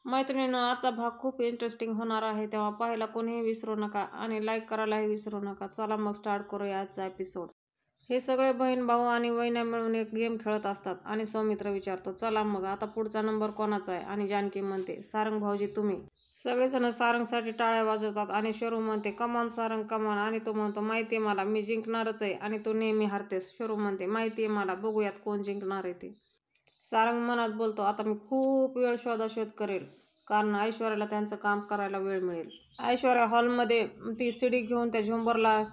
मैत्रिणींनो, आजचा भाग खूप इंटरेस्टिंग होणार आहे, तेव्हा पाहायला कोणीही विसरू नका आणि लाईक करायलाही विसरू नका. चला मग स्टार्ट करूया आजचा एपिसोड. हे सगळे बहीण भाऊ आणि वहिन्या मिळून एक गेम खेळत असतात आणि सौमित्र विचारतो, चला मग आता पुढचा नंबर कोणाचा आहे? आणि जानकी म्हणते, सारंग भाऊजी तुम्ही. सगळेजण सारंगसाठी टाळ्या वाजवतात आणि शरू म्हणते, कमान सारंग कमान. आणि तो म्हणतो, माहितीये मला, मी जिंकणारच आहे. आणि तू नेहमी हारतेस. शरू म्हणते, माहितीये मला, बघूयात कोण जिंकणार आहे ते. सारंग मनात बोलतो, आता मी खूप वेळ शोधाशोध करेल, कारण ऐश्वर्याला त्यांचं काम करायला वेळ मिळेल. ऐश्वर्या हॉलमध्ये ती शिडी घेऊन त्या झुंबरला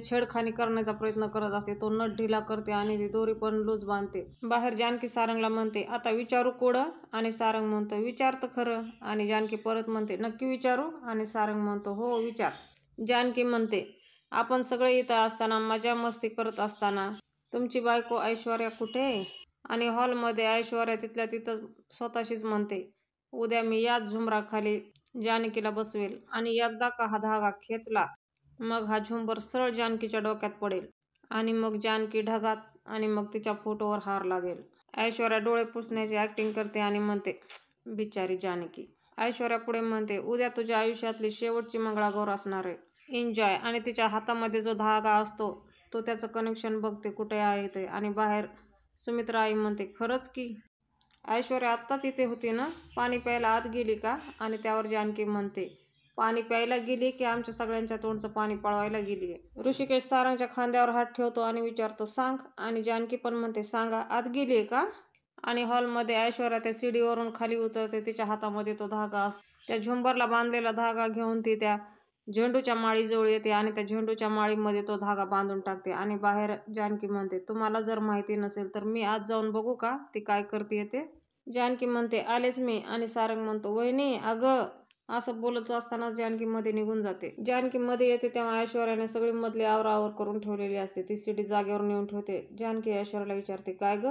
छेडखानी करण्याचा प्रयत्न करत असते. तो नट ढिला करते आणि ती दोरी पण लूज बांधते. बाहेर जानकी सारंगला म्हणते, आता विचारू कोडं? आणि सारंग म्हणतो, विचार तर खरं. आणि जानकी परत म्हणते, नक्की विचारू? आणि सारंग म्हणतो, हो विचार. जानकी म्हणते, आपण सगळे इथं असताना, मजा मस्ती करत असताना तुमची बायको ऐश्वर्या कुठे? आणि हॉलमध्ये ऐश्वर्या तिथल्या तिथं स्वतःशीच म्हणते, उद्या मी याच झुंबराखाली जानकीला बसवेल आणि एकदा का हा धागा खेचला मग हा झुंबर सरळ जानकीच्या डोक्यात पडेल आणि मग जानकी ढगात आणि मग तिच्या फोटोवर हार लागेल. ऐश्वर्या डोळे पुसण्याची ऍक्टिंग करते आणि म्हणते, बिचारी जानकी. ऐश्वर्या पुढे म्हणते, उद्या तुझ्या आयुष्यातली शेवटची मंगळागौर असणार आहे, एन्जॉय. आणि तिच्या हातामध्ये जो धागा असतो तो त्याचं कनेक्शन बघते कुठे आहे ते. आणि बाहेर सुमित्रा आई म्हणते, खरंच की? ऐश्वर्या आत्ताच इथे होती ना? पाणी प्यायला आत गेली का? आणि त्यावर जानकी म्हणते, पाणी प्यायला गेली की आमच्या सगळ्यांच्या तोंडचं पाणी पळवायला गेली? ऋषिकेश सारंगच्या खांद्यावर हात ठेवतो आणि विचारतो, सांग. आणि जानकी पण म्हणते, सांगा, आत गेलीये का? आणि हॉलमध्ये ऐश्वर्या त्या सीडीवरून खाली उतरते. तिच्या हातामध्ये तो धागा असतो. त्या झुंबरला बांधलेला धागा घेऊन ती त्या झेंडूच्या माळीजवळ येते आणि त्या झेंडूच्या माळीमध्ये तो धागा बांधून टाकते. आणि बाहेर जानकी म्हणते, तुम्हाला जर माहिती नसेल तर मी आज जाऊन बघू का ती काय करते ते? जानकी म्हणते, आलेच मी. आणि सारंग म्हणतो, वहिनी अगं. असं बोलत असताना जानकी मध्ये निघून जाते. जानकी मध्ये येते तेव्हा ऐश्वर्याने सगळी मधली आवराआवर करून ठेवलेली असते. ती सीडी जागेवर नेऊन ठेवते. जानकी ऐश्वर्याला विचारते, काय ग,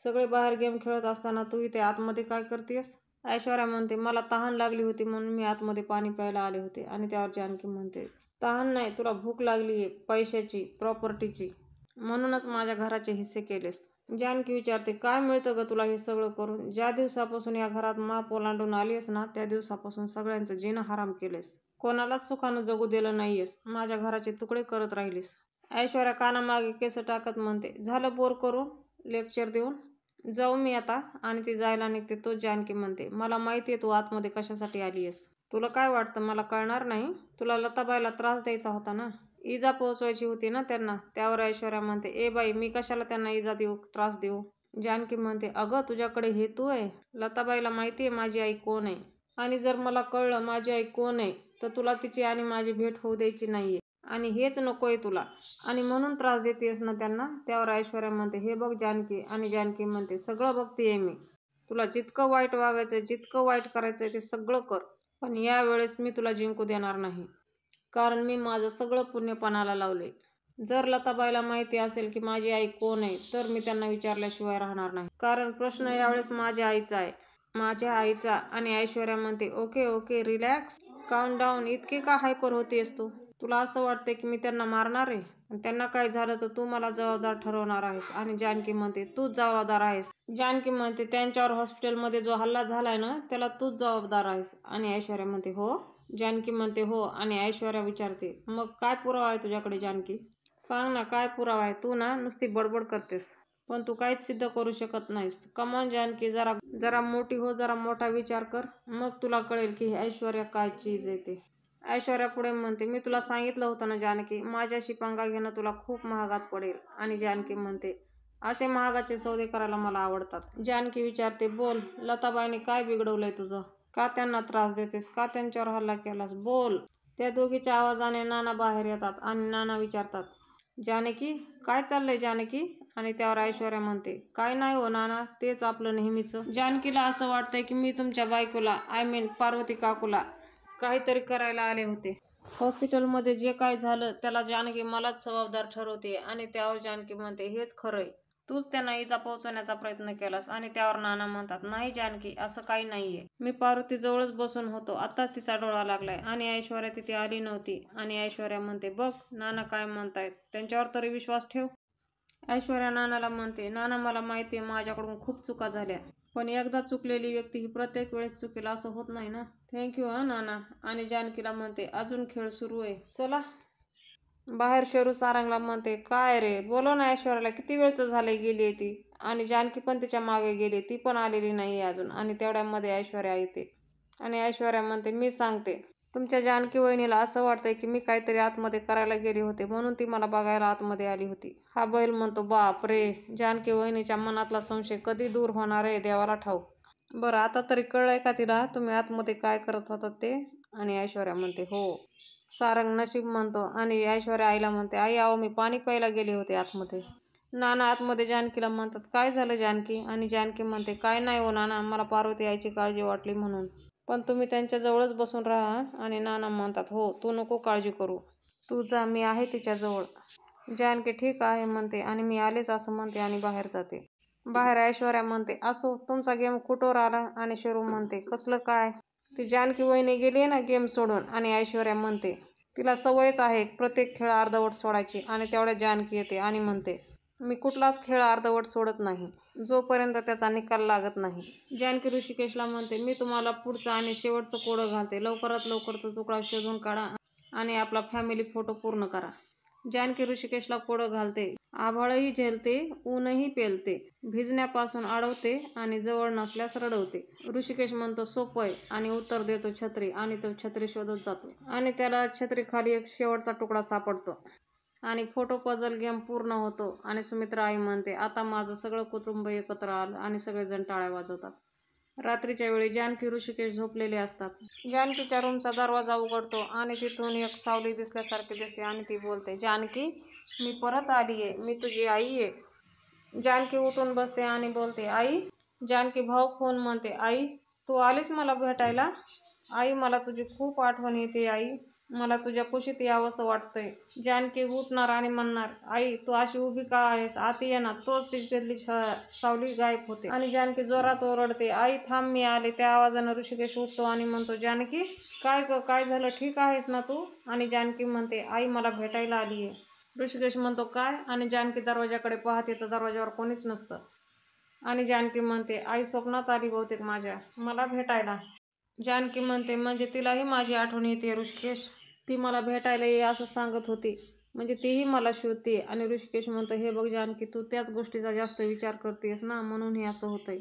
सगळे बाहेर गेम खेळत असताना तू इथे आतमध्ये काय करतेस? ऐश्वर्या म्हणते, मला तहान लागली होती म्हणून मी आतमध्ये पाणी प्यायला आले होते. आणि त्यावर जानकी म्हणते, तहान नाही, तुला भूक लागलीये पैशाची, प्रॉपर्टीची, म्हणूनच माझ्या घराचे हिस्से केलेस. जानकी विचारते, काय मिळतं ग तुला हे सगळं करून? ज्या दिवसापासून या घरात माप ओलांडून आलीयस ना, त्या दिवसापासून सगळ्यांचं जीणं हराम केलेस, कोणालाच सुखानं जगू दिलं नाहीयेस, माझ्या घराचे तुकडे करत राहिलीस. ऐश्वर्या कानामागे केस टाकत म्हणते, झालं बोर करून लेक्चर देऊन, जाऊ मी आता. आणि ती जायला निघते. तो जानकी म्हणते, मला माहितीये तू आतमध्ये कशासाठी आलीयस. तुला काय वाटतं मला कळणार नाही? तुला लताबाईला त्रास द्यायचा होता ना, इजा पोहोचवायची होती ना त्यांना. त्यावर ऐश्वर्या म्हणते, ए बाई, मी कशाला त्यांना इजा देऊ, त्रास देऊ? जानकी म्हणते, अगं तुझ्याकडे हेतू आहे. लताबाईला माहितीये माझी आई कोण आहे. आणि जर मला कळलं माझी आई कोण आहे तर तुला तिची आणि माझी भेट होऊ द्यायची नाहीये. आणि हेच नकोय तुला. आणि म्हणून त्रास देतेस ना त्यांना. त्यावर ऐश्वर्या म्हणते, हे बघ जानकी. आणि जानकी म्हणते, सगळं बघतेय मी. तुला जितकं वाईट वागायचंय, जितकं वाईट करायचंय ते सगळं कर. पण यावेळेस मी तुला जिंकू देणार नाही, कारण मी माझं सगळं पुण्य पणाला लावले. जर लताबाईला माहिती असेल की माझी आई कोण आहे तर मी त्यांना विचारल्याशिवाय राहणार नाही, कारण प्रश्न यावेळेस माझ्या आईचा आहे, माझ्या आईचा. आणि ऐश्वर्या म्हणते, okay okay, relax, count down. इतकी का हायपर होतेस तू? तुला असं वाटतंय की मी त्यांना मारणार आहे? त्यांना काय झालं तर तू मला जबाबदार ठरवणार आहेस? आणि जानकी म्हणते, तूच जबाबदार आहेस. जानकी म्हणते, त्यांच्यावर हॉस्पिटलमध्ये जो हल्ला झालाय ना त्याला तूच जबाबदार आहेस. आणि ऐश्वर्या म्हणते, हो? जानकी म्हणते, हो. आणि ऐश्वर्या विचारते, मग काय पुरावा आहे तुझ्याकडे जानकी? सांग ना, काय पुरावा आहे? तू ना नुसती बडबड करतेस, पण तू काहीच सिद्ध करू शकत नाहीस. कमॉन जानकी, जरा मोठी हो, जरा मोठा विचार कर, मग तुला कळेल की ऐश्वर्या काय चीज आहे ते. ऐश्वर्या पुढे म्हणते, मी तुला सांगितलं होतं ना जानकी, माझ्याशी पंगा घेणं तुला खूप महागात पडेल. आणि जानकी म्हणते, असे महागाचे सौदे करायला मला आवडतात. जानकी विचारते, बोल, लताबाईने काय बिघडवलंय तुझं? का त्यांना त्रास देतेस? का त्यांच्यावर हल्ला केलास? बोल. त्या दोघीच्या आवाजाने नाना बाहेर येतात आणि नाना विचारतात, जानकी, काय चाललंय जानकी? आणि त्यावर ऐश्वर्या म्हणते, काय नाही हो नाना, तेच आपलं नेहमीचं. जानकीला असं वाटतंय की मी तुमच्या बायकोला, आय मीन पार्वती काकूला काहीतरी करायला आले होते. हॉस्पिटलमध्ये जे काय झालं त्याला जानकी मलाच जबाबदार ठरवते. आणि त्यावर जानकी म्हणते, हेच खरंय, तूच त्यांना इजा पोहोचवण्याचा प्रयत्न केलास. आणि त्यावर नाना म्हणतात, नाही जानकी, असं काही नाहीये, मी पार्वती जवळच बसून होतो, आताच तिचा डोळा लागलाय. आणि ऐश्वर्या तिथे आली नव्हती. आणि ऐश्वर्या म्हणते, बघ नाना काय म्हणतायत, त्यांच्यावर तरी विश्वास ठेव. ऐश्वर्या नानाला म्हणते, नाना मला माहितीये माझ्याकडून खूप चुका झाल्या, पण एकदा चुकलेली व्यक्ती ही प्रत्येक वेळेस चुकेल असं होत नाही ना. थँक्यू हा नाना. आणि जानकीला म्हणते अजून खेळ सुरू आहे, चला. बाहेर शेरू सारंगला म्हणते काय रे, बोलव ना ऐश्वर्याला, किती वेळचं झालंय गेलीये ती. आणि जानकी पण तिच्या मागे गेली, ती पण आलेली नाहीये अजून. आणि तेवढ्यामध्ये ऐश्वर्या येते आणि ऐश्वर्या म्हणते मी सांगते. तुमच्या जानकी वहिनीला असं वाटतंय की मी काहीतरी आतमध्ये करायला गेले होते म्हणून ती मला बघायला आतमध्ये आली होती. हा बैल म्हणतो बाप रे, जानकी वहिनीच्या मनातला संशय कधी दूर होणार आहे देवाला ठाऊक. बरं आता तरी कळलंय का तिला तुम्ही आतमध्ये काय करत होतात ते. आणि ऐश्वर्या म्हणते हो. सारंग नशीब म्हणतो आणि ऐश्वर्या आईला म्हणते आई अहो मी पाणी प्यायला गेले होते आतमध्ये. नाना आतमध्ये जानकीला म्हणतात काय झालं जानकी. आणि जानकी म्हणते काय नाही हो नाना, मला पार्वती आईची काळजी वाटली म्हणून. पण तुम्ही त्यांच्याजवळच बसून राहा. आणि नाना म्हणतात हो तू नको काळजी करू, तू जा, मी आहे तिच्याजवळ. जानकी ठीक आहे म्हणते आणि मी आलेच असं म्हणते आणि बाहेर जाते. बाहेर ऐश्वर्या म्हणते असो तुमचा गेम कुठवर आला. आणि शेरू म्हणते कसलं काय. ती जानकी वहिनी गेली ना गेम सोडून. आणि ऐश्वर्या म्हणते तिला सवयच आहे प्रत्येक खेळ अर्धवट सोडायची. आणि तेवढ्यात जानकी येते आणि म्हणते मी कुठलाच खेळ अर्धवट सोडत नाही जोपर्यंत त्याचा निकाल लागत नाही. जानकी ऋषिकेशला म्हणते मी तुम्हाला पुढचं आणि शेवटचं कोडं घालते, लवकरात लवकर तो तुकडा शोधून काढा आणि आपला फॅमिली फोटो पूर्ण करा. जानकी ऋषिकेशला कोडं घालते. आभाळही झेलते, ऊनही पेलते, भिजण्यापासून अडवते आणि जवळ नसल्यास रडवते. ऋषिकेश म्हणतो सोपं आहे आणि उत्तर देतो छत्री. आणि तो छत्री शोधत जातो आणि त्याला छत्रीखाली एक शेवटचा तुकडा सापडतो आणि फोटो पझल गेम पूर्ण होतो. आणि सुमित्रा आई म्हणते आता माझं सगळं कुटुंब एकत्र आलं. आणि सगळेजण टाळ्या वाजवतात. रात्रीच्या वेळी जानकी ऋषिकेश झोपलेले असतात. जानकीच्या रूमचा दरवाजा उघडतो आणि तिथून एक सावली दिसल्यासारखी दिसते आणि ती बोलते जानकी मी परत आलीये, मी तुझी आई आहे. जानकी उठून बसते आणि बोलते आई. जानकी भाऊक होऊन म्हणते आई तू आलीस मला भेटायला. आई मला तुझी खूप आठवण येते आई, मला तुझ्या कुशीत यावंसं वाटतंय. जानकी उठणार आणि म्हणणार आई तू अशी उभी का आहेस, आत ये ना. तोच तिथली सावली गायब होते आणि जानकी जोरात ओरडते आई थांब मी आले. त्या आवाजानं ऋषिकेश उठतो आणि म्हणतो जानकी काय ग, काय झालं, ठीक आहेस ना तू. आणि जानकी म्हणते आई मला भेटायला आलीये. ऋषिकेश म्हणतो काय. आणि जानकी दरवाजाकडे पाहते तर दरवाजावर कोणीच नसतं. आणि जानकी म्हणते आई स्वप्नात आली बहुतेक माझ्या मला भेटायला. जानकी म्हणते म्हणजे तिलाही माझी आठवण येते ऋषिकेश, ती मला भेटायला ये असं सांगत होती, म्हणजे तीही मला शोधते. आणि ऋषिकेश म्हणतो हे बघ जानकी तू त्याच गोष्टीचा जास्त विचार करतेस ना म्हणून हे असं होतंय.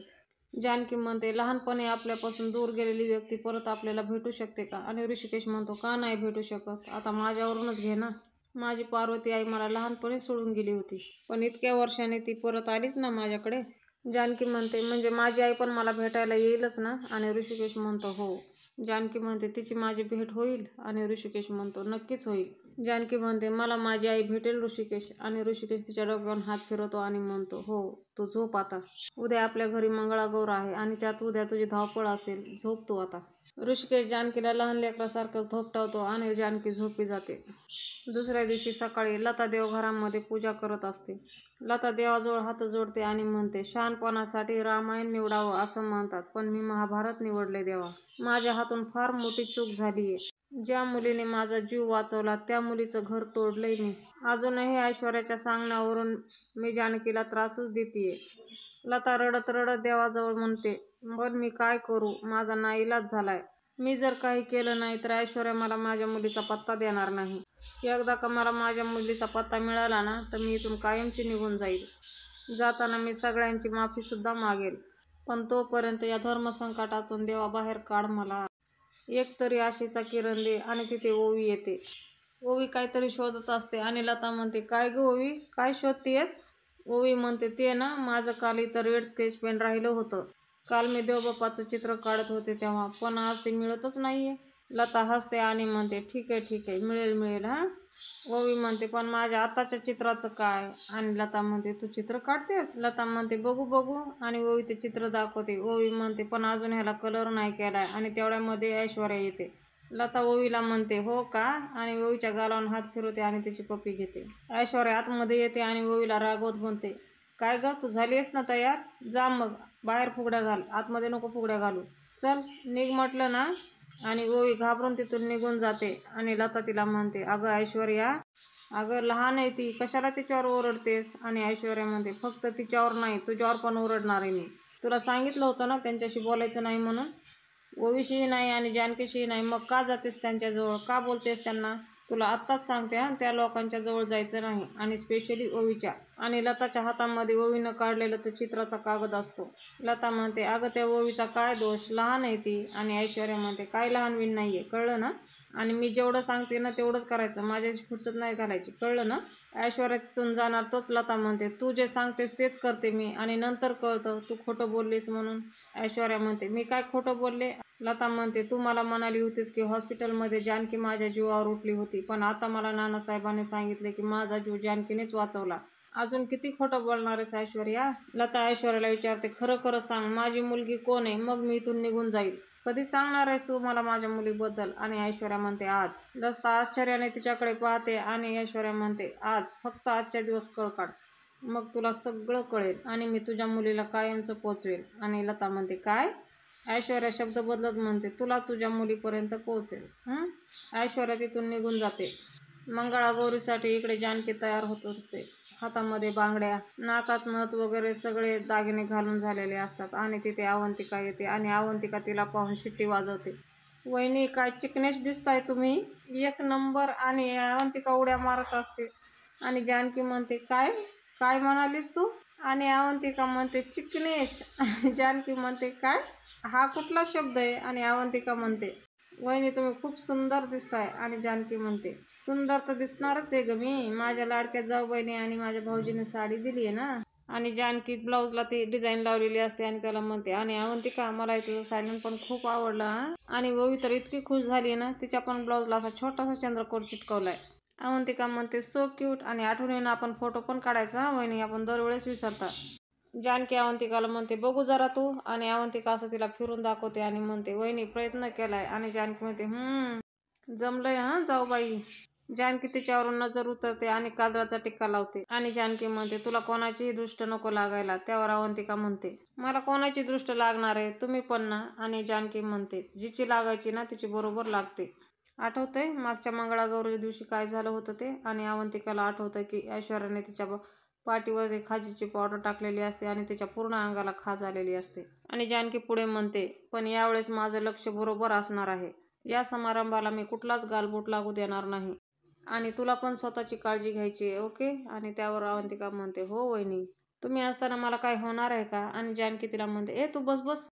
जानकी म्हणते लहानपणी आपल्यापासून दूर गेलेली व्यक्ती परत आपल्याला भेटू शकते का. आणि ऋषिकेश म्हणतो का नाही भेटू शकत, आता माझ्यावरूनच घे ना. माझी पार्वती आई मला लहानपणी सोडून गेली होती पण इतक्या वर्षांनी ती परत आलीच ना माझ्याकडे. जानकी म्हणते म्हणजे माझी आई पण मला भेटायला येईलच ना. आणि ऋषिकेश म्हणतो हो. जानकी म्हणते तिची माझी भेट होईल. आणि ऋषिकेश म्हणतो नक्कीच होईल. जानकी म्हणते मला माझी आई भेटेल ऋषिकेश. आणि ऋषिकेश तिच्या डोक्यावरून हात फिरवतो आणि म्हणतो हो तू झोप आता, उद्या आपल्या घरी मंगळागौर आहे आणि त्यात उद्या तुझी धावपळ असेल, झोप तू आता. ऋषिकेश जानकीला लहान लेकरासारखं थोपटावतो आणि जानकी झोपी जाते. दुसऱ्या दिवशी सकाळी लता देवघरामध्ये पूजा करत असते. लता देवाजवळ हात जोडते आणि म्हणते शहाणपणासाठी रामायण निवडावं असं म्हणतात पण मी महाभारत निवडले देवा. माझ्या हातून फार मोठी चूक झालीये. ज्या मुलीने माझा जीव वाचवला त्या मुलीचं घर तोडलंय मी. अजूनही ऐश्वर्याच्या सांगण्यावरून मी जानकीला त्रासच देतीये. लता रडत रडत देवाजवळ म्हणते पण मी काय करू, माझा नाईलाज झालाय. मी जर काही केलं नाही तर ऐश्वर्या मला माझ्या मुलीचा पत्ता देणार नाही. एकदा का मला माझ्या मुलीचा पत्ता मिळाला ना तर मी इथून कायमची निघून जाईल. जाताना मी सगळ्यांची माफीसुद्धा मागेल. पण तोपर्यंत या धर्मसंकटातून देवा बाहेर काढ मला. एक तरी आशेचा किरण दे. आणि तिथे ओवी येते. ओवी काहीतरी शोधत असते आणि लता म्हणते काय ग ओवी काय शोधतेस. ओवी म्हणते ते ना माझं काल इथं रेड स्केच पेन राहिलं होतं. काल मी देवबाप्पाचं चित्र काढत होते तेव्हा, पण आज ते मिळतच नाहीये. लता हसते आणि म्हणते ठीक आहे मिळेल मिळेल हा. ओवी म्हणते पण माझ्या आताच्या चित्राचं काय. आणि लता म्हणते तू चित्र काढतेस. लता म्हणते बघू बघू. आणि ओवी ते चित्र दाखवते. ओवी म्हणते पण अजून ह्याला कलर नाही केलाय. आणि तेवढ्यामध्ये ऐश्वर्या येते. लता ओवीला म्हणते हो का. आणि ओवीच्या गालावरून हात फिरवते आणि तिची पप्पी घेते. ऐश्वर्या आतमध्ये येते आणि ओवीला रागवत म्हणते काय ग तू झालीस ना तयार, जा मग बाहेर फुगड्या घाल, आतमध्ये नको फुगड्या घालू, चल निघ म्हटलं ना. आणि ओवी घाबरून तिथून निघून जाते. आणि लता तिला म्हणते अगं ऐश्वर्या, अगं लहान आहे ती, कशाला तिच्यावर ओरडतेस. आणि ऐश्वर्या म्हणते फक्त तिच्यावर नाही तुझ्यावर पण ओरडणार आहे मी. तुला सांगितलं होतं ना त्यांच्याशी बोलायचं नाही म्हणून. ओवीशीही नाही आणि जानकीशीही नाही, मग का जातेस त्यांच्याजवळ, का बोलतेस त्यांना? तुला आत्ताच सांगते हां, त्या लोकांच्या जवळ जायचं नाही, आणि स्पेशली ओवीच्या. आणि लताच्या हातामध्ये ओवीनं काढलेलं ते चित्राचा कागद असतो. लता म्हणते, अगं त्या ओवीचा काय दोष, लहान आहे ती. आणि ऐश्वर्या म्हणते, काय लहानवीन नाही आहे, कळलं ना? आणि मी जेवढं सांगते ना तेवढंच करायचं, माझ्याशी फुरसत नाही घालायची, कळलं ना? ऐश्वर्या तिथून जाणार तोच लता म्हणते, तू जे सांगतेस तेच करते मी, आणि नंतर कळतं तू खोटं बोललीस म्हणून. ऐश्वर्या म्हणते, मी काय खोटं बोलले? लता म्हणते, तू मला म्हणाली होतीस की हॉस्पिटलमध्ये जानकी माझ्या जीवावर उठली होती, पण आता मला नानासाहेबांनी सांगितले की माझा जीव जानकीनेच वाचवला. अजून किती खोटं बोलणार आहेस ऐश्वर्या? लता ऐश्वर्याला विचारते, खरं खरं सांग, माझी मुलगी कोण आहे, मग मी इथून निघून जाईल. कधी सांगणार आहेस तू मला माझ्या मुलीबद्दल? आणि ऐश्वर्या म्हणते, आज. लता आश्चर्याने तिच्याकडे पाहते आणि ऐश्वर्या म्हणते, आज, फक्त आजच्या दिवस कळ काढ, मग तुला सगळं कळेल आणि मी तुझ्या मुलीला कायमचं पोचवेल. आणि लता म्हणते, काय? ऐश्वर्या शब्द बदलत म्हणते, तुला तुझ्या मुलीपर्यंत पोहोचेल. ऐश्वर्या तिथून निघून जाते. मंगळागौरीसाठी इकडे जानकी तयार होत असते. हातामध्ये बांगड्या, नाकात नथ वगैरे सगळे दागिने घालून झालेले असतात. आणि तिथे अवंतिका येते आणि अवंतिका तिला पाहून शिट्टी वाजवते. वहिनी, काय चिकनेश दिसताय तुम्ही, एक नंबर. आणि अवंतिका उड्या मारत असते. आणि जानकी म्हणते, काय काय म्हणालीस तू? आणि अवंतिका म्हणते, चिकनेश. जानकी म्हणते, काय, हा कुठला शब्द आहे? आणि अवंतिका म्हणते, वहिनी तुम्ही खूप सुंदर दिसताय. आणि जानकी म्हणते, सुंदर तर दिसणारच आहे ग मी, माझ्या लाडक्या जाऊबाईने आणि माझ्या भाऊजीने साडी दिली आहे ना. आणि जानकी ब्लाऊजला ती डिझाईन लावलेली असते आणि त्याला म्हणते, आणि अवंतिका, मला हे तुझं सायलेंट पण खूप आवडलं हां. आणि ओवी तर इतकी खुश झाली ना, तिच्या पण ब्लाऊजला असा छोटासा चंद्रकोर चिटकवलाय. अवंतिका म्हणते, सो क्यूट. आणि आठवणीनं आपण फोटो पण काढायचा हां वहिनी, आपण दरवेळेस विसरता. जानकी अवंतिकाला म्हणते, बघू जरा तू. आणि अवंतिका असं तिला फिरून दाखवते आणि म्हणते, वहिनी प्रयत्न केलाय. आणि जानकी म्हणते, जमलंय हां जाऊबाई. जानकी तिच्यावरून नजर उतरते आणि काजळाचा टिक्का लावते. आणि जानकी म्हणते, तुला कोणाचीही दृष्ट नको लागायला. त्यावर अवंतिका म्हणते, मला कोणाची दृष्ट लागणार आहे, तुम्ही पण ना. आणि जानकी म्हणते, जिची लागायची ना तिची बरोबर लागते. आठवतंय मागच्या मंगळागौरी दिवशी काय झालं होतं ते? आणि अवंतिकाला आठवतं की ऐश्वर्याने तिच्या पाठीवर खाजीची पावडर टाकलेली असते आणि तिच्या पूर्ण अंगाला खाज आलेली असते. आणि जानकी पुढे म्हणते, पण यावेळेस माझं लक्ष बरोबर असणार आहे. या समारंभाला मी कुठलाच गालबोट लागू देणार नाही. आणि तुला पण स्वतःची काळजी घ्यायची आहे, ओके? आणि त्यावर अवंतिका म्हणते, हो वहिनी. तुम्ही असताना मला काय होणार आहे का? आणि जानकी तिला म्हणते, तू बस बस,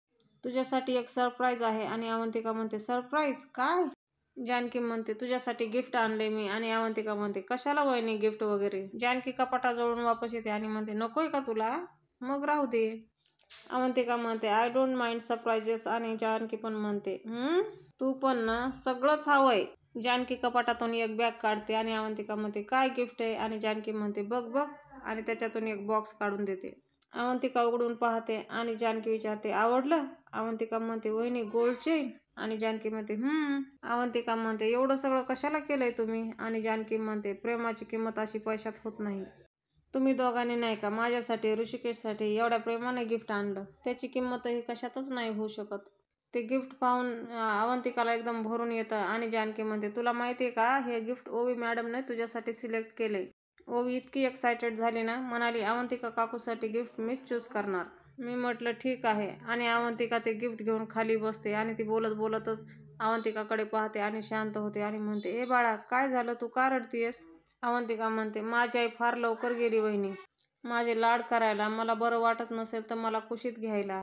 तुझ्यासाठी एक सरप्राईज आहे. आणि अवंतिका म्हणते, सरप्राईज काय? जानकी म्हणते, तुझ्यासाठी गिफ्ट आणले मी. आणि अवंतिका म्हणते, कशाला वहिनी गिफ्ट वगैरे? जानकी कपाटाजवळून वापस येते आणि म्हणते, नकोय का तुला? मग राहू दे. अवंतिका म्हणते, आय डोंट माइंड सरप्राइजेस. आणि जानकी पण म्हणते, तू पण ना, सगळंच हवंय. जानकी कपाटातून एक बॅग काढते आणि अवंतिका म्हणते, काय गिफ्ट आहे? आणि जानकी म्हणते, बघ बघ. आणि त्याच्यातून एक बॉक्स काढून देते. अवंतिका उघडून पाहते आणि जानकी विचारते, आवडलं? अवंतिका म्हणते, वहिनी गोल्ड चेन. आणि जानकी म्हणते, अवंतिका म्हणते, एवढं सगळं कशाला केलंय तुम्ही? आणि जानकी म्हणते, प्रेमाची किंमत अशी पैशात होत नाही. तुम्ही दोघांनी नाही का माझ्यासाठी, ऋषिकेशसाठी एवढ्या प्रेमाने गिफ्ट आणलं, त्याची किंमतही कशातच नाही होऊ शकत. ते गिफ्ट पाहून अवंतिकाला एकदम भरून येतं. आणि जानकी म्हणते, तुला माहिती आहे का, हे गिफ्ट ओवी मॅडमने तुझ्यासाठी सिलेक्ट केलंय. ओवी इतकी एक्सायटेड झाली ना, म्हणाली, अवंतिका काकूसाठी गिफ्ट मीच चूज करणार. मी म्हटलं ठीक आहे. आणि अवंतिका ते गिफ्ट घेऊन खाली बसते आणि ती बोलत बोलतच अवंतिकाकडे पाहते आणि शांत होते आणि म्हणते, बाळा, काय झालं, तू का रडतीयस? अवंतिका म्हणते, माझी आई फार लवकर गेली वहिनी. माझे लाड करायला, मला बरं वाटत नसेल तर मला कुशीत घ्यायला,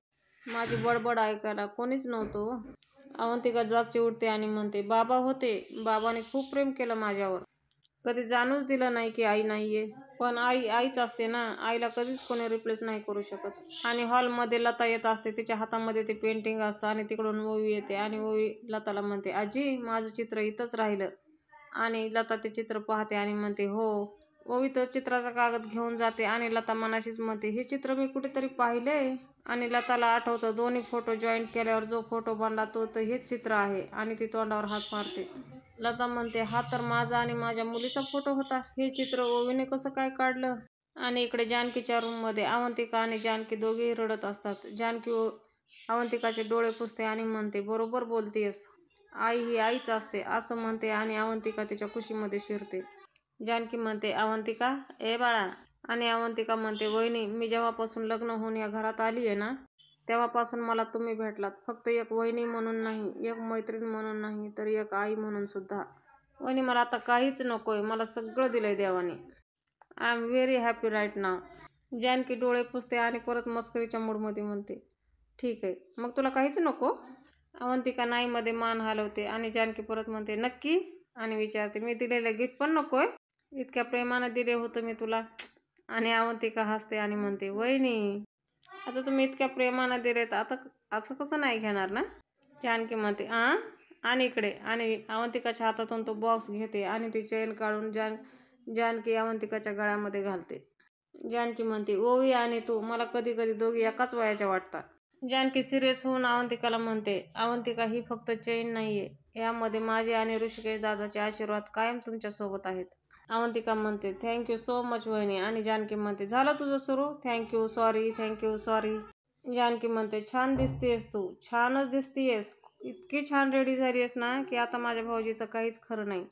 माझी बडबड ऐकायला कोणीच नव्हतं. अवंतिका जागची उठते आणि म्हणते, बाबा होते. बाबाने खूप प्रेम केलं माझ्यावर. कधी जाणूच दिलं नाही की आई नाहीये. पण आई आईच असते ना, आईला कधीच कोणी रिप्लेस नाही करू शकत. आणि हॉलमध्ये लता येत असते, तिच्या हातामध्ये ते पेंटिंग असतं. आणि तिकडून ओवी येते आणि ओवी लताला म्हणते, आजी, माझं चित्र इथंच राहिलं. आणि लता ते चित्र पाहते आणि म्हणते, हो. ओवी तो चित्राचा कागद घेऊन जाते आणि लता मनाशीच म्हणते, हे चित्र मी कुठेतरी पाहिलंय. आणि लताला आठवतं, दोन्ही फोटो जॉईंट केल्यावर जो फोटो बनला तो तर हेच चित्र आहे. आणि ती तोंडावर हात मारते. लता म्हणते, हा तर माझा आणि माझ्या मुलीचा फोटो होता. हे चित्र ओवीने कसं काय काढलं? आणि इकडे जानकीच्या रूममध्ये अवंतिका आणि जानकी दोघेही रडत असतात. जानकी अवंतिकाचे डोळे पुसते आणि म्हणते, बरोबर बोलतेयस, आई ही आईच असते असं म्हणते. आणि अवंतिका तिच्या खुशीमध्ये शिरते. जानकी म्हणते, अवंतिका, बाळा. आणि अवंतिका म्हणते, वहिनी, मी जेव्हापासून लग्न होऊन या घरात आली आहे ना, तेव्हापासून मला तुम्ही भेटलात. फक्त एक वहिनी म्हणून नाही, एक मैत्रीण म्हणून नाही, तर एक आई म्हणून सुद्धा. वहिनी मला आता काहीच नकोय, मला सगळं दिलंय देवाने. I am very happy right now. Janaki डोळे पुसते आणि परत मस्करीच्या मूडमध्ये म्हणते, ठीक आहे, मग तुला काहीच नको? अवंतिका नाहीमध्ये मान हलवते आणि जानकी परत म्हणते, नक्की? आणि विचारते, मी दिलेलं गिफ्ट पण नकोय? इतक्या प्रेमानं दिले होतं मी तुला. आणि अवंतिका हसते आणि म्हणते, वहिनी आता तुम्ही इतक्या प्रेमानं दिलेत, आता असं कसं नाही घेणार ना? जानकी म्हणते, आणि इकडे. आणि अवंतिकाच्या हातातून तो बॉक्स घेते आणि ती चेन काढून जानकी अवंतिकाच्या गळ्यामध्ये घालते. जानकी म्हणते, ओवी आणि तू मला कधी कधी दोघी एकाच वयाच्या वाटतात. जानकी सिरियस होऊन अवंतिकाला म्हणते, अवंतिका ही फक्त चेन नाहीये, यामध्ये माझे आणि ऋषिकेश दादाचे आशीर्वाद कायम तुमच्या सोबत आहेत. अवंतिका म्हणते, थँक्यू सो मच वहिनी. आणि जानकी म्हणते, झालं तुझं सुरू? Thank you sorry, thank you sorry. Janaki म्हणते, छान दिसतेस तू, छानच दिसतेस. इतकी छान रेडी झाली आहेस ना की आता माझ्या भाऊजीचं काहीच खरं नाही.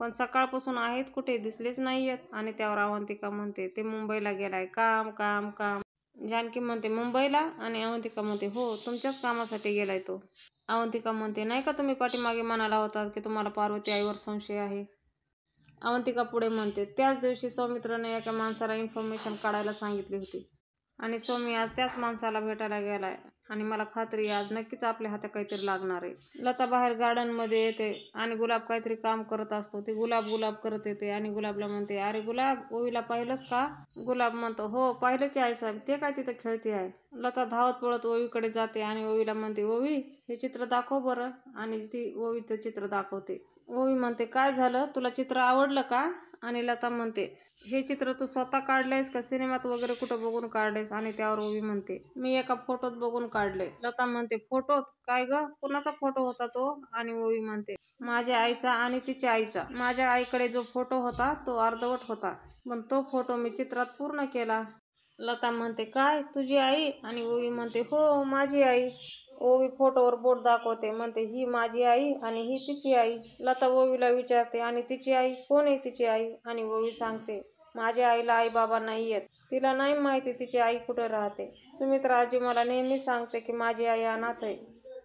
पण सकाळपासून आहेत कुठे, दिसलेच नाहीयेत. आणि त्यावर अवंतिका म्हणते, ते मुंबईला गेलाय, काम काम काम. जानकी म्हणते, मुंबईला? आणि अवंतिका म्हणते, हो, तुमच्याच कामासाठी गेलाय तो. अवंतिका म्हणते, नाही का तुम्ही पाठीमागे म्हणाला होतात की तुम्हाला पार्वती आईवर संशय आहे? अवंतिका पुढे म्हणते, त्याच दिवशी सौमित्रने एका माणसाला इन्फॉर्मेशन काढायला सांगितली होती आणि सौमी आज त्याच माणसाला भेटायला गेलाय आणि मला खात्री आहे आज नक्कीच आपल्या हातात काहीतरी लागणार आहे. लता बाहेर गार्डनमध्ये येते आणि गुलाब काहीतरी काम करत असतो. ती गुलाब गुलाब करत येते आणि गुलाबला म्हणते, अरे गुलाब, ओवीला पाहिलंस का? गुलाब म्हणतो, हो पाहिलं की आई साहेब, ते काय तिथं खेळते आहे. लता धावत पळत ओवीकडे जाते आणि ओवीला म्हणते, ओवी हे चित्र दाखव बरं. आणि ती ओवी ते चित्र दाखवते. ओवी म्हणते, काय झालं, तुला चित्र आवडलं का? आणि लता म्हणते, हे चित्र तू स्वतः काढलेस का सिनेमात वगैरे कुठं बघून काढलेस? आणि त्यावर ओवी म्हणते, मी एका फोटोत बघून काढले. लता म्हणते, फोटोत? काय ग, कुणाचा फोटो होता तो? आणि ओवी म्हणते, माझ्या आईचा आणि तिच्या आईचा. माझ्या आईकडे जो फोटो होता तो अर्धवट होता, पण तो फोटो मी चित्रात पूर्ण केला. लता म्हणते, काय, तुझी आई? आणि ओवी म्हणते, हो, माझी आई. ओवी फोटोवर बोट दाखवते, म्हणते, ही माझी आई आणि ही तिची आई. लता ओवीला विचारते, आणि तिची आई कोण आहे तिची आई? आणि ओवी सांगते, माझ्या आईला आई बाबा नाहीयेत, तिला नाही माहिती तिची आई कुठे राहते. सुमित्रा आजी मला नेहमी सांगते की माझी आई अनाथ आहे.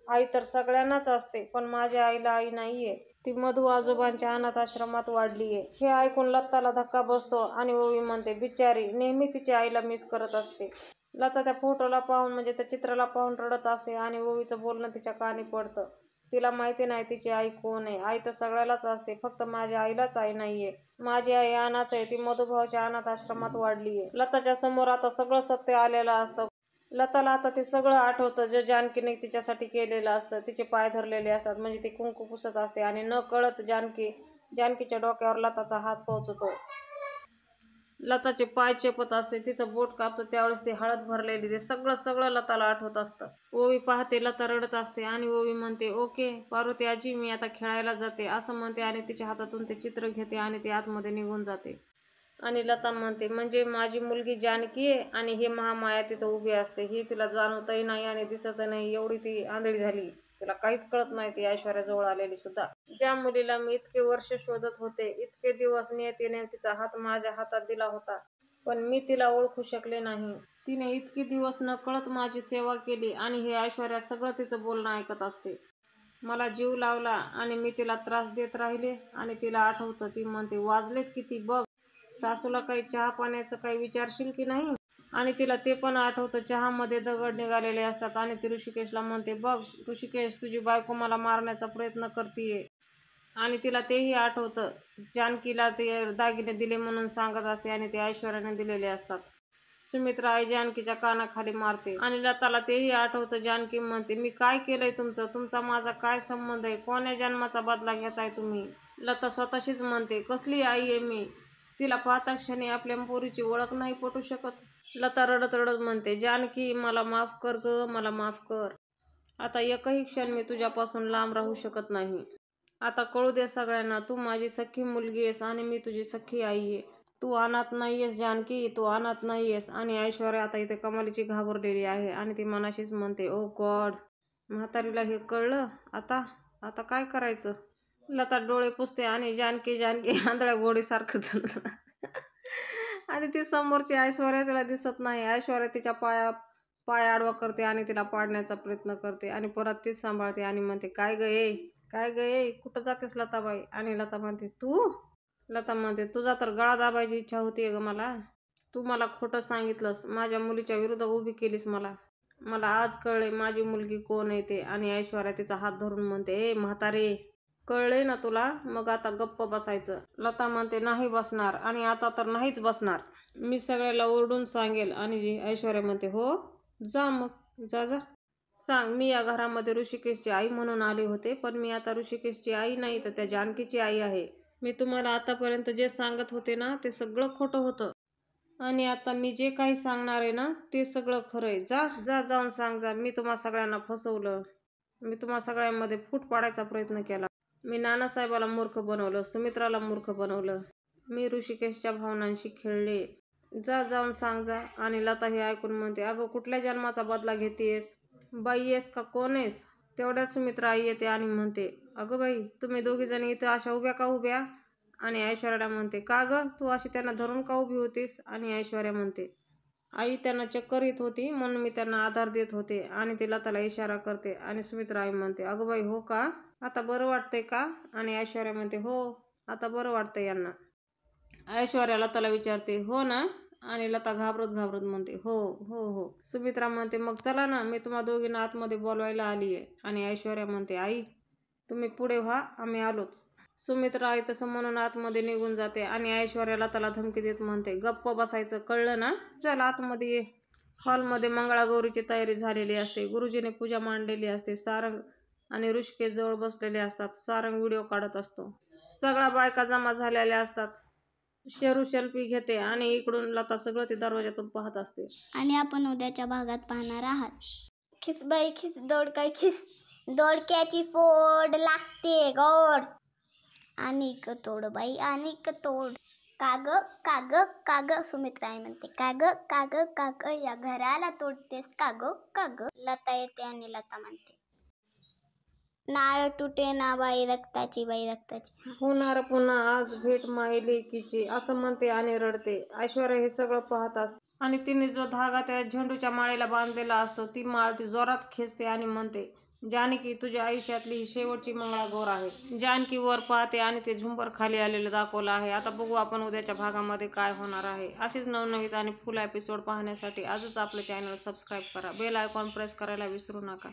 आई तर सगळ्यांनाच असते, पण माझ्या आईला आई नाहीये, ती मधू आजोबांच्या अनाथ आश्रमात वाढलीये. हे ऐकून लताला धक्का बसतो आणि ओवी म्हणते, बिचारी नेहमी तिच्या आईला मिस करत असते. लता त्या फोटोला पाहून म्हणजे त्या चित्राला पाहून रडत असते आणि ओवीचं बोलणं तिच्या कानी पडतं. तिला माहिती नाही तिची आई कोण आहे. आई तर सगळ्यालाच असते, फक्त माझ्या आईलाच आई नाहीये. माझी आई अनाथ आहे, ती मधुभाऊच्या अनाथ आश्रमात वाढलीये. लताच्या समोर आता सगळं सत्य आलेलं असतं. लताला आता ते सगळं आठवतं जे जानकीने तिच्यासाठी केलेलं असतं. तिचे पाय धरलेले असतात, म्हणजे ती कुंकू पुसत असते आणि न कळत जानकीच्या डोक्यावर लताचा हात पोहोचतो. लताचे पाय चेपत असते, तिचं बोट कापतं, त्यावेळेस ती हळद भरलेली, ते सगळं लताला आठवत असतं. ओवी पाहते, लता रडत असते आणि ओवी म्हणते, ओके पार्वती आजी, मी आता खेळायला जाते, असं म्हणते आणि तिच्या हातातून ते चित्र घेते आणि ती आतमध्ये निघून जाते. आणि लता म्हणते, म्हणजे माझी मुलगी जानकी आहे आणि ही महामाया तिथं उभी असते. ही तिला जाणवतही नाही आणि दिसतही नाही, एवढी ती आंधळी झाली, तिला काहीच कळत नाही. ती ऐश्वर्याजवळ आलेली सुद्धा. ज्या मुलीला मी इतके वर्ष शोधत होते, इतके दिवस नियतीने तिचा हात माझ्या हातात दिला होता, पण मी तिला ओळखू शकले नाही. तिने इतके दिवस न कळत माझी सेवा केली आणि हे ऐश्वर्या सगळं तिचं बोलणं ऐकत असते. मला जीव लावला आणि मी तिला त्रास देत राहिले. आणि तिला आठवतं, ती म्हणते, वाजलेत किती बघ, सासूला काही चहा पाण्याचं काही विचारशील की नाही? आणि तिला ते पण आठवतं, चहामध्ये दगड निघालेले असतात. आणि ती ऋषिकेशला म्हणते, बघ ऋषिकेश, तुझी बायको मला मारण्याचा प्रयत्न करतीये. आणि तिला तेही आठवतं, जानकीला ते दागिने दिले म्हणून सांगत असते आणि ते ऐश्वर्याने दिलेले असतात. सुमित्रा आई जानकीच्या कानाखाली मारते आणि लताला तेही आठवतं. जानकी म्हणते, मी काय केलंय तुमचा माझा काय संबंध आहे? कोण्या जन्माचा बदला घेताय तुम्ही? लता स्वतःशीच म्हणते, कसली आई आहे मी? तिला पाहता क्षणी आपल्या पोरीची ओळख नाही पटू शकत. लता रडत रडत म्हणते, जानकी मला माफ कर ग, मला माफ कर. आता एकही क्षण मी तुझ्यापासून लांब राहू शकत नाही. आता कळू दे सगळ्यांना, तू माझी सख्खी मुलगी आहेस आणि मी तुझी सख्खी आई आहे. तू अनाथ नाहीयेस जानकी, तू अनाथ नाहीयेस. आणि ऐश्वर्या आता इथे कमालीची घाबरलेली आहे आणि ती मनाशीच म्हणते, ओ गॉड, म्हातारीला हे कळलं, आता काय करायचं? लता डोळे पुसते आणि जानकी आंधळ्या घोडीसारखं झालं आणि ती समोरची ऐश्वर्या तिला दिसत नाही. ऐश्वर्या तिच्या पाय आडवा करते आणि तिला पाडण्याचा प्रयत्न करते आणि परत तीच सांभाळते आणि म्हणते काय ग काय ग कुठं जातेस लताबाई. आणि लता म्हणते लता म्हणते तुझा तर गळा दाबायची इच्छा होती ग मला. तू मला खोटं सांगितलंस, माझ्या मुलीच्या विरुद्ध उभी केलीस मला आज कळले माझी मुलगी कोण आहे ते. आणि ऐश्वर्या तिचा हात धरून म्हणते म्हातारे कळले ना तुला, मग आता गप्प बसायचं. लता म्हणते नाही बसणार आणि आता तर नाहीच बसणार, मी सगळ्याला ओरडून सांगेल. आणि ऐश्वर्या म्हणते हो जा मग जा सांग, मी या घरामध्ये ऋषिकेशची आई म्हणून आले होते, पण मी आता ऋषिकेशची आई नाही तर त्या जानकीची आई आहे. मी तुम्हाला आतापर्यंत जे सांगत होते ना ते सगळं खोटं होतं आणि आता मी जे काही सांगणार आहे ना ते सगळं खरं आहे. जा जाऊन सांग जा, मी तुम्हा सगळ्यांना फसवलं, मी तुम्हा सगळ्यांमध्ये फूट पाडायचा प्रयत्न केला, मी नानासाहेबाला मूर्ख बनवलं, सुमित्राला मूर्ख बनवलं, मी ऋषिकेशच्या भावनांशी खेळले, जाऊन सांग जा. आणि लता हे ऐकून म्हणते अगं कुठल्या जन्माचा बदला घेतेस, बाई आहेस का कोण आहेस. तेवढ्यात सुमित्रा आई येते आणि म्हणते अगं बाई तुम्ही दोघीजणी इथं अशा उभ्या का उभ्या. आणि ऐश्वर्याला म्हणते का गं तू अशी त्यांना धरून का उभी होतीस. आणि ऐश्वर्या म्हणते आई त्यांना चक्कर येत होती म्हणून मी त्यांना आधार देत होते. आणि ती लताला इशारा करते आणि सुमित्रा आई म्हणते अगं बाई हो का, आता बरं वाटतंय का. आणि ऐश्वर्या म्हणते हो आता बरं वाटतंय यांना. ऐश्वर्या लताला विचारते हो ना. आणि लता घाबरत म्हणते हो हो हो. सुमित्रा म्हणते मग चला ना, मी तुम्हा दोघींना आतमध्ये बोलवायला आली आहे. आणि ऐश्वर्या म्हणते आई तुम्ही पुढे व्हा आम्ही आलोच. सुमित्रा आई तसं म्हणून आतमध्ये निघून जाते आणि ऐश्वर्या लताला धमकी देत म्हणते गप्प बसायचं कळलं ना, चल आतमध्ये ये. हॉलमध्ये मंगळागौरीची तयारी झालेली असते, गुरुजीने पूजा मांडलेली असते, सारंग आणि ऋषिकेश जवळ बसलेले असतात, सारंग व्हिडिओ काढत असतो, सगळ्या बायका जमा झालेल्या असतात. शेरू सेल्फी घेते आणि इकडून लता सगळं ते दरवाजातून पाहत असते. आणि आपण उद्याच्या भागात पाहणार आहात खिस बाई खिस दोडकाय खिस, दोडक्याची फोड लागते गोड, आणि तोड बाई आणि तोड, काग काग काग. सुमित्रा आई म्हणते काग काग काग या घराला तोडतेस काग काग. लता येते आणि लता म्हणते नाळ तुटे ना बाई रक्ताची होणार पुन्हा आज भेट माई लेकीची असं म्हणते आणि रडते. ऐश्वर्या हे सगळं पाहत असते आणि तिने जो धागा त्या झेंडूच्या माळेला बांधलेला असतो ती माळ ती जोरात खेचते आणि म्हणते जानकी तुझ्या आयुष्यातली ही शेवटची मंगळागौर आहे. जानकी वर पाहते आणि ते झुंबर खाली आलेलं दाखवलं आहे. आता बघू आपण उद्याच्या भागामध्ये काय होणार आहे. अशीच नवनवीन आणि फुल एपिसोड पाहण्यासाठी आजच आपलं चॅनल सबस्क्राईब करा, बेल आयकॉन प्रेस करायला विसरू नका.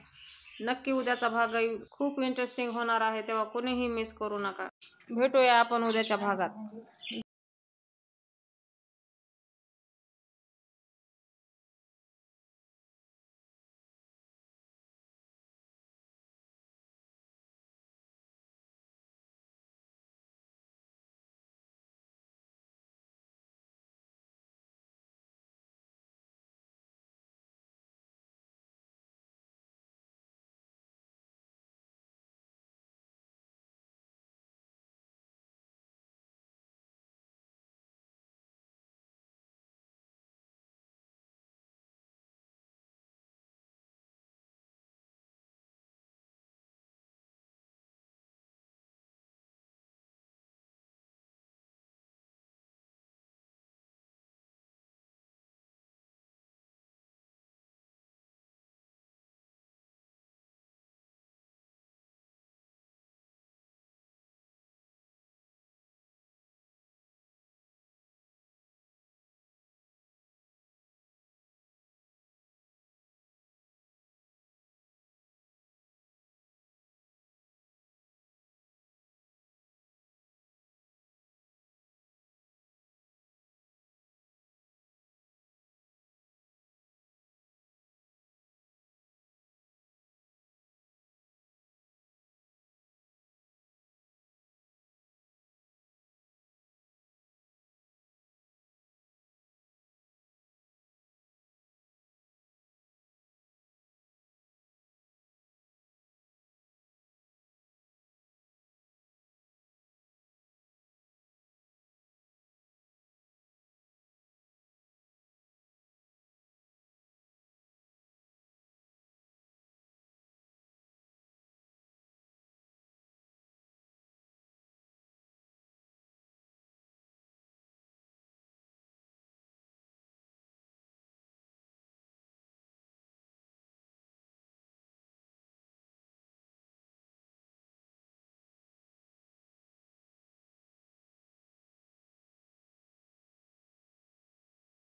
नक्की उद्याचा भागही खूप इंटरेस्टिंग होणार आहे, तेव्हा कोणीही मिस करू नका. भेटूया आपण उद्याच्या भागात.